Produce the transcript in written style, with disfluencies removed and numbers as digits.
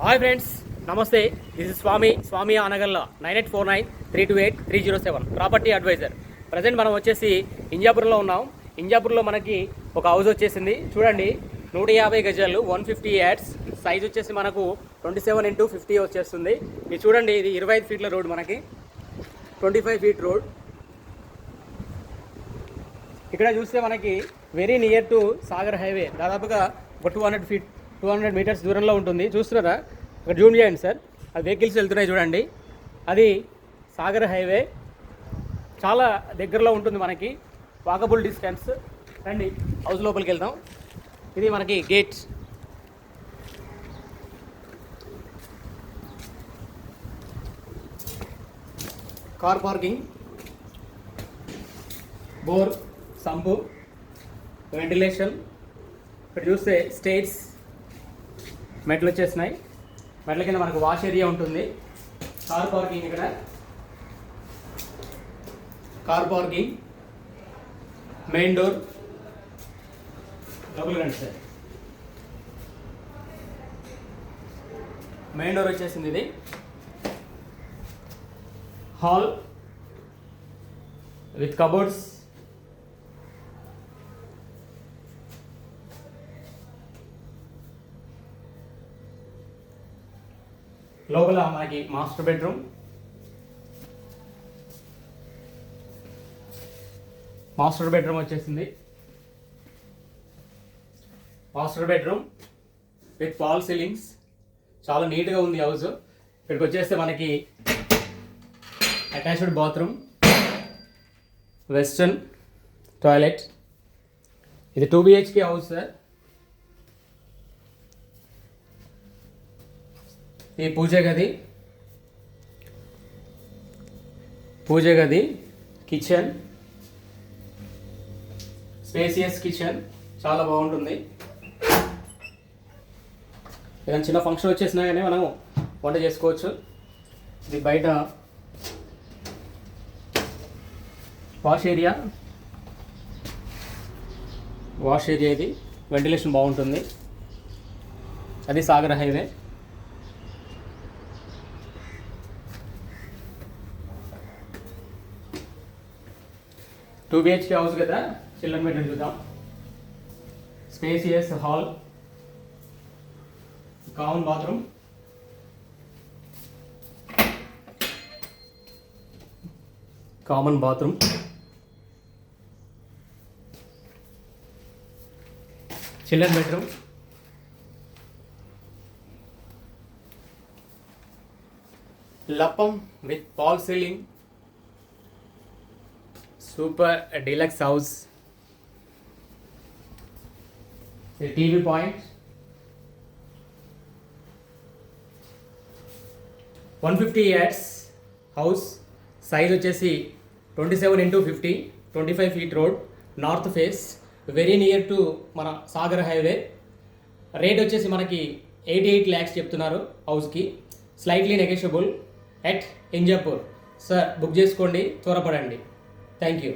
Hi friends, నమస్తే. This is Swami Anagalla 9849328307 property advisor. Present మనం వచ్చేసి ఇంజాపూర్లో ఉన్నాం. ఇంజాపూర్లో మనకి ఒక హౌస్ వచ్చేసింది. చూడండి, 150 గజాలు, 150 యాడ్స్, సైజ్ వచ్చేసి మనకు 27x50 వచ్చేస్తుంది. ఇది చూడండి, ఇది 25 ఫీట్ల రోడ్, మనకి 25 ఫీట్ రోడ్. ఇక్కడ చూస్తే మనకి very near to Sagar highway, దాదాపుగా ఒక 200 మీటర్స్ దూరంలో ఉంటుంది. చూస్తున్నారా, ఒక జూమ్ చేయండి సార్. అది వెహికల్స్ వెళ్తున్నాయి చూడండి. అది సాగర్ హైవే, చాలా దగ్గరలో ఉంటుంది మనకి, వాకబుల్ డిస్టెన్స్. రండి, హౌస్ లోపలికి వెళ్దాం. ఇది మనకి gate. Car parking, bore, sump, ventilation. ఇక్కడ చూస్తే స్టేట్స్, మెట్లు వచ్చేసినాయి. మెట్ల కింద మనకు వాష్ ఏరియా ఉంటుంది. కార్ పార్కింగ్, ఇక్కడ కార్ పార్కింగ్, మెయిన్ డోర్. లోపలికి రండి సార్. మెయిన్ డోర్ వచ్చేసింది. ఇది హాల్ విత్ కబోర్డ్స్. లోపల మనకి మాస్టర్ బెడ్రూమ్, వచ్చేసింది. Master bedroom with fall ceilings, చాలా నీట్గా ఉంది హౌస్. ఇక్కడికి వచ్చేస్తే మనకి అటాచ్డ్ బాత్రూమ్, వెస్టర్న్ టాయిలెట్. ఇది 2 BHK హౌస్ సార్. ఈ పూజ గది, కిచెన్, స్పేసియస్ కిచెన్, చాలా బాగుంటుంది. ఏదైనా చిన్న ఫంక్షన్ వచ్చేసినా కానీ మనం వంట చేసుకోవచ్చు. ఇది బయట వాష్ ఏరియా. ఇది వెంటిలేషన్ బాగుంటుంది. అది Sagar highway. Two BHK house కదా, చిల్డ్రన్ బెడ్రూమ్ చూద్దాం. Spacious hall, common bathroom, children bedroom, లప్పం with fall ceiling, super deluxe house. TV point, 150 yards house, size వచ్చేసి 27x50, 25 feet road, north face, very near to మన Sagar highway. Rate వచ్చేసి మనకి 88 lakhs చెప్తున్నారు హౌస్కి. Slightly negotiable at Injapur. Sir, book చేసుకోండి, త్వరపడండి. Thank you.